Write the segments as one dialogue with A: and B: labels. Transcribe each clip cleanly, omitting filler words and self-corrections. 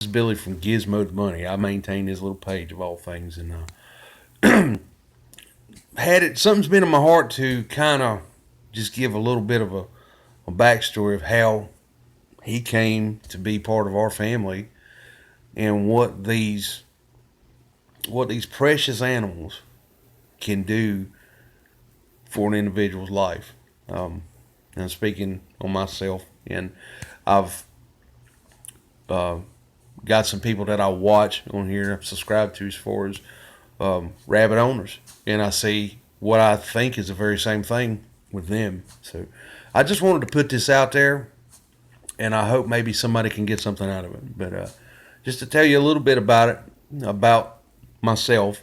A: This is Billy from Gizmo Money. I maintain his little page of all things, and something's been in my heart to kind of just give a little bit of a backstory of how he came to be part of our family and what these precious animals can do for an individual's life. And I'm speaking on myself, and I've uh, got some people that I watch on here, subscribe to as far as rabbit owners, and I see what I think is the very same thing with them. So I just wanted to put this out there, and I hope maybe somebody can get something out of it. But just to tell you a little bit about it, about myself,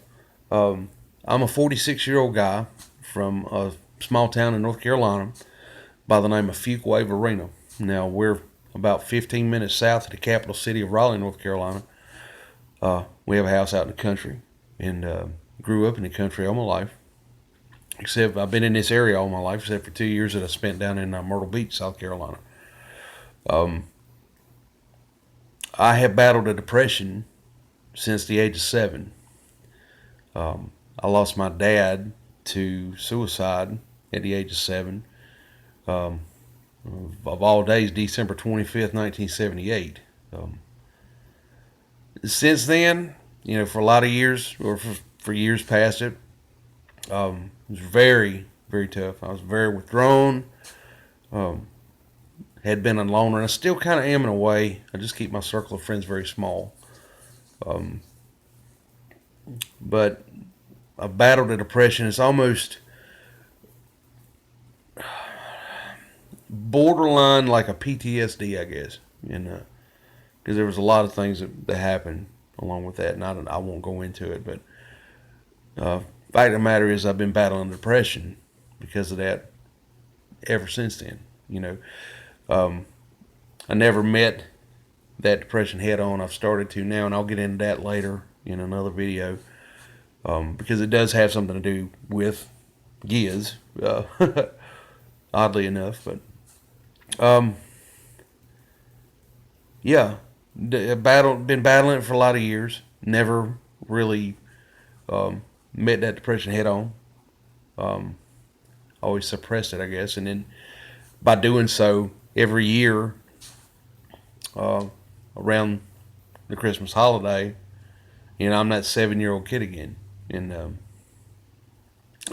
A: I'm a 46-year-old guy from a small town in North Carolina by the name of Fuquay Varina. Now we're about 15 minutes south of the capital city of Raleigh, North Carolina. We have a house out in the country, and grew up in the country all my life. Except I've been in this area all my life, except for 2 years that I spent down in Myrtle Beach, South Carolina. Um, I have battled a depression since the age of 7. I lost my dad to suicide at the age of 7. Um, of all days, December 25th, 1978. Um, since then, for a lot of years, or for years past it, it was very, very tough. I was very withdrawn. Um, had been a loner, and I still kind of am in a way. I just keep my circle of friends very small. Um, but I battled a depression. It's almost borderline like a PTSD, I guess. And because there was a lot of things that happened along with that, and I won't go into it. But fact of the matter is, I've been battling depression because of that ever since then. Um, I never met that depression head on. I've started to now, and I'll get into that later in another video, because it does have something to do with Giz, oddly enough. But um, yeah, been battling it for a lot of years. Never really met that depression head on. Um, Always suppressed it, I guess, and then by doing so, every year uh, around the Christmas holiday, I'm that 7-year-old kid again. And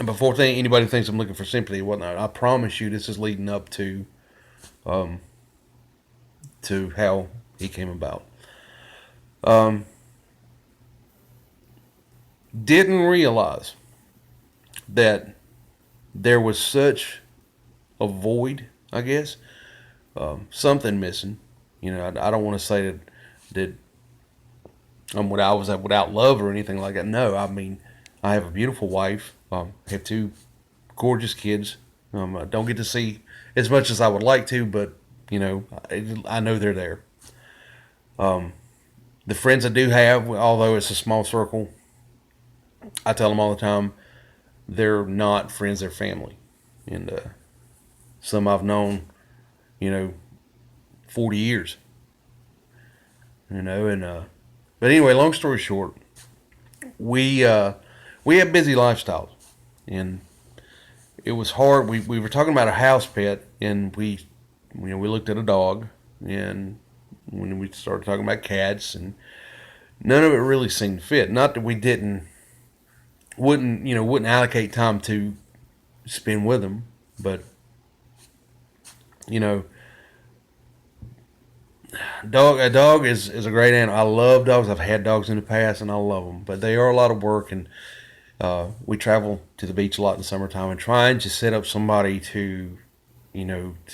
A: before anybody thinks I'm looking for sympathy or whatnot, I promise you this is leading up um, to how he came about. Um, didn't realize that there was such a void, I guess, something missing. I don't want to say that I was without love or anything like that. No, I mean, I have a beautiful wife. Have 2 gorgeous kids. I don't get to see as much as I would like to, but I know they're there. Um, the friends I do have, although it's a small circle, I tell them all the time they're not friends; they're family. And some I've known, you know, 40 years. And but anyway, long story short, we uh, we have busy lifestyles, and it was hard. We were talking about a house pet, and we looked at a dog, and when we started talking about cats, and none of it really seemed to fit. Not that we wouldn't allocate time to spend with them, but you know, a dog is a great animal. I love dogs. I've had dogs in the past, and I love them, but they are a lot of work, and we travel to the beach a lot in the summertime, and trying to set up somebody to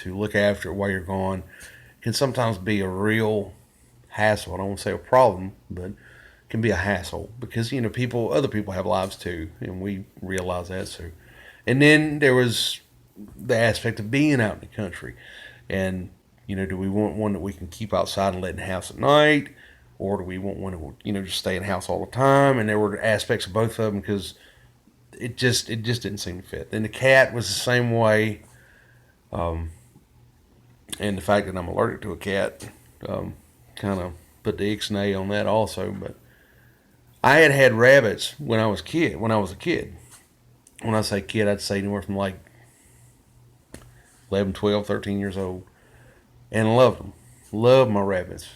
A: look after it while you're gone can sometimes be a real hassle. I don't want to say a problem, but can be a hassle because other people have lives too, and we realize that. So, and then there was the aspect of being out in the country, and do we want one that we can keep outside and let in the house at night, or do we want one that will just stay in the house all the time? And there were aspects of both of them because it just didn't seem to fit. Then the cat was the same way, um, and the fact that I'm allergic to a cat kind of put the ixnay on that also. But I had rabbits when I was kid. When I was a kid, when I say kid, I'd say anywhere from like 11, 12, 13 years old, and loved them. Loved my rabbits.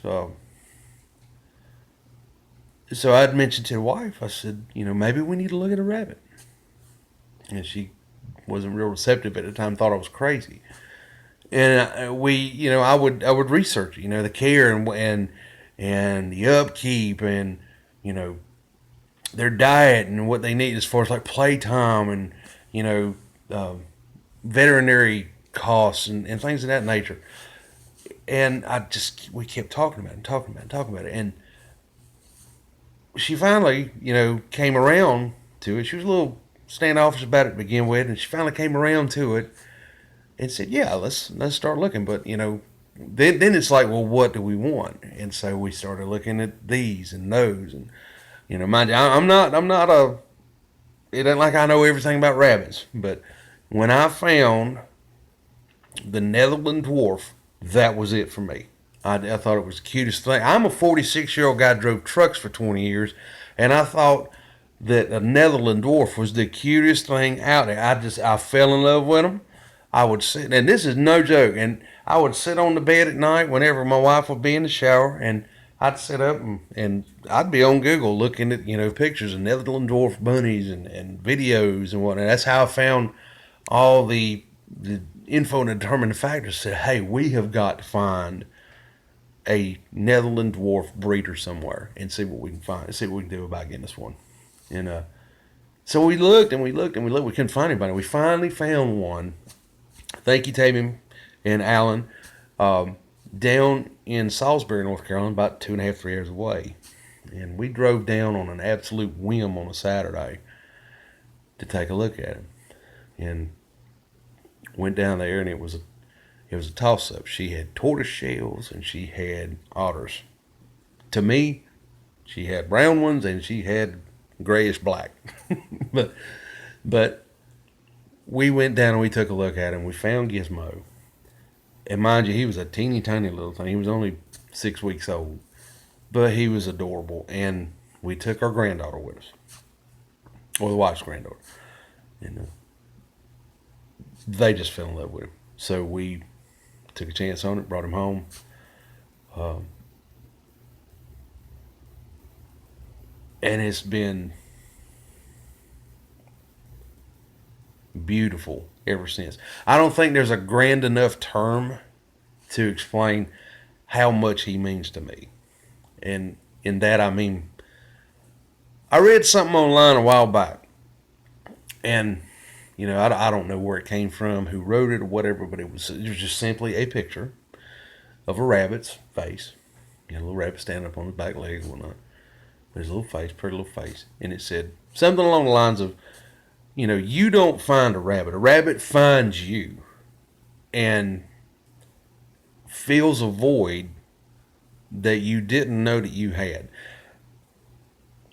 A: So I'd mentioned to the wife, I said, maybe we need to look at a rabbit. And she wasn't real receptive at the time, thought I was crazy. And I would research, the care and the upkeep and, their diet and what they need as far as like playtime and, veterinary costs and things of that nature. And we kept talking about it and talking about it and talking about it. And she finally, came around to it. She was a little standoffish about it to begin with, and she finally came around to it and said, "Yeah, let's start looking." But then it's like, well, what do we want? And so we started looking at these and those, and mind you, I'm not it ain't like I know everything about rabbits, but when I found the Netherland dwarf, that was it for me. I thought it was the cutest thing. I'm a 46-year-old guy, drove trucks for 20 years, and I thought that a Netherland dwarf was the cutest thing out there. I fell in love with them. I would sit, and this is no joke, and I would sit on the bed at night whenever my wife would be in the shower, and I'd sit up and I'd be on Google looking at, pictures of Netherland dwarf bunnies and videos and whatnot. That's how I found all the info and determining factors. Said, hey, we have got to find a Netherland dwarf breeder somewhere and see what we can find, see what we can do about getting this one. And so we looked and we looked and we looked. We couldn't find anybody. We finally found one. Thank you, Tamim and Alan, down in Salisbury, North Carolina, about 2.5, 3 hours away. And we drove down on an absolute whim on a Saturday to take a look at him. And went down there, and it was a toss-up. She had tortoise shells and she had otters. To me, she had brown ones and she had grayish black. but we went down and we took a look at him. We found Gizmo. And mind you, he was a teeny tiny little thing. He was only 6 weeks old. But he was adorable. And we took our granddaughter with us. Or the wife's granddaughter. And they just fell in love with him. So we took a chance on it, brought him home. And it's been beautiful ever since. I don't think there's a grand enough term to explain how much he means to me. And in that, I mean, I read something online a while back, and I don't know where it came from, who wrote it or whatever, but it was just simply a picture of a rabbit's face. A little rabbit standing up on his back legs and whatnot. But his little face, pretty little face. And it said something along the lines of, you don't find a rabbit finds you and fills a void that you didn't know that you had.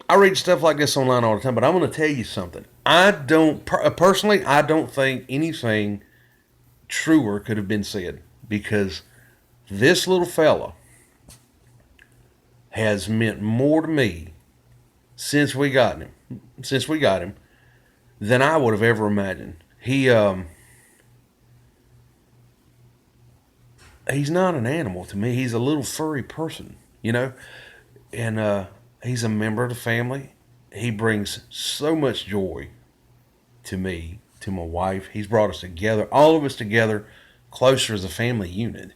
A: I read stuff like this online all the time, but I'm going to tell you something. Personally, I don't think anything truer could have been said, because this little fella has meant more to me since we got him than I would have ever imagined. He's not an animal to me. He's a little furry person, and he's a member of the family. He brings so much joy to me, to my wife. He's brought us together, all of us together, closer as a family unit.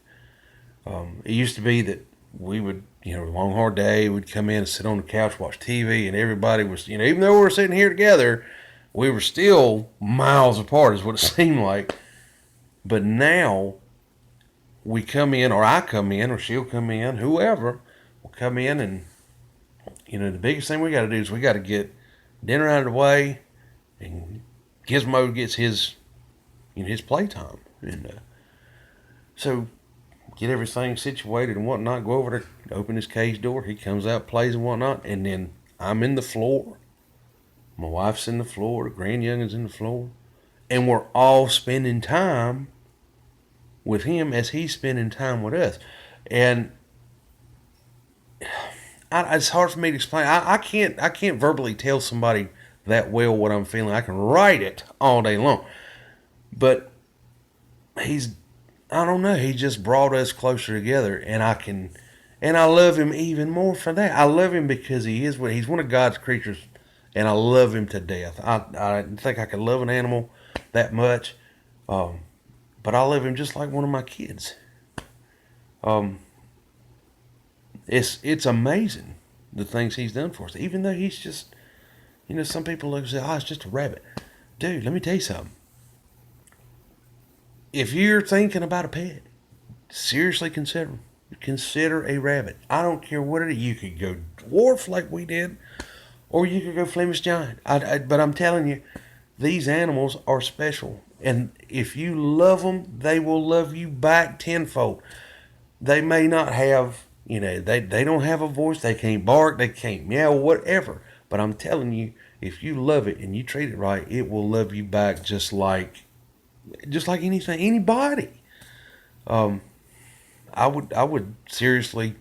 A: It used to be that we would, a long, hard day, we'd come in and sit on the couch, watch TV, and everybody was, even though we were sitting here together, we were still miles apart, is what it seemed like. But now we come in, or I come in, or she'll come in, whoever will come in, and the biggest thing we got to do is we got to get dinner out of the way, and Gizmo gets his playtime, and so get everything situated and whatnot. Go over to open his cage door. He comes out, plays and whatnot, and then I'm in the floor. My wife's in the floor. The grand youngin's in the floor, and we're all spending time with him as he's spending time with us, and it's hard for me to explain. I can't verbally tell somebody that well what I'm feeling. I can write it all day long, but he's, I don't know. He just brought us closer together, and I love him even more for that. I love him because he's one of God's creatures, and I love him to death. I think I could love an animal that much, but I love him just like one of my kids. Um, it's amazing the things he's done for us. Even though he's just, some people look and say, "Oh, it's just a rabbit." Dude, let me tell you something. If you're thinking about a pet, seriously consider a rabbit. I don't care what it is. You could go dwarf like we did, or you could go Flemish giant. But I'm telling you, these animals are special. And if you love them, they will love you back tenfold. They may not have, they don't have a voice. They can't bark. They can't meow, whatever. But I'm telling you, if you love it and you treat it right, it will love you back just like anything, anybody. Um, I would seriously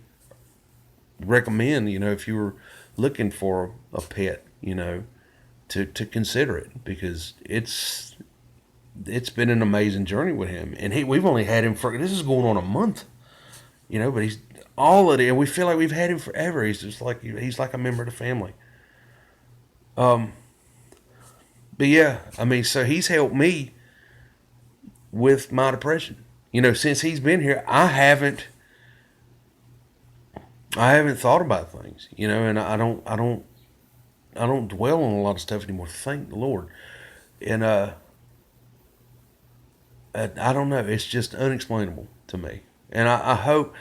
A: recommend, if you were looking for a pet, to consider it, because it's been an amazing journey with him, and we've only had him for, this is going on a month, but he's all of it, and we feel like we've had him forever. He's like a member of the family. Um, but yeah, I mean, so he's helped me with my depression. Since he's been here, I haven't thought about things, and I don't dwell on a lot of stuff anymore. Thank the Lord. And I don't know. It's just unexplainable to me. And I hope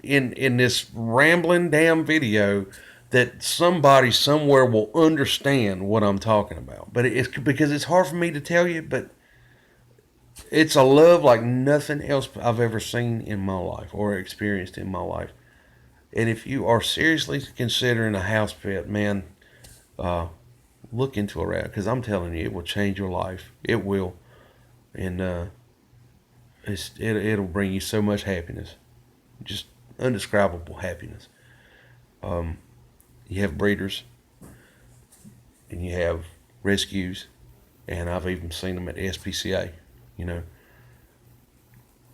A: in this rambling damn video that somebody somewhere will understand what I'm talking about. But it's because it's hard for me to tell you, but it's a love like nothing else I've ever seen in my life or experienced in my life. And if you are seriously considering a house pet, man, uh, look into a rabbit, because I'm telling you, it will change your life. It will, and it'll bring you so much happiness, just undescribable happiness. Um, you have breeders, and you have rescues, and I've even seen them at SPCA. You know,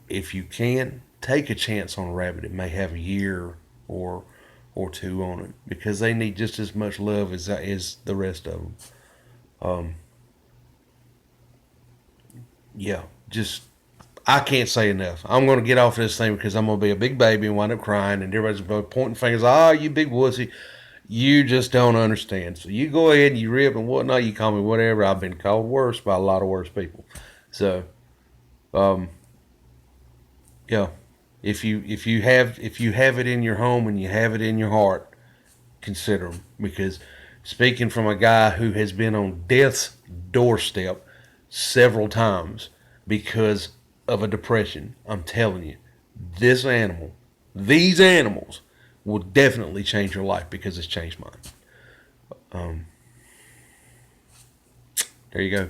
A: if you can take a chance on a rabbit, it may have a year or two on it, because they need just as much love as the rest of them. Um, yeah, just I can't say enough. I'm going to get off this thing because I'm going to be a big baby and wind up crying, and everybody's going to be pointing fingers. Oh, you big wussy. You just don't understand. So you go ahead and you rip and whatnot. You call me whatever. I've been called worse by a lot of worse people. So, um, yeah, if you have it in your home and you have it in your heart, consider them, because speaking from a guy who has been on death's doorstep several times because of a depression, I'm telling you, these animals will definitely change your life, because it's changed mine. Um, there you go.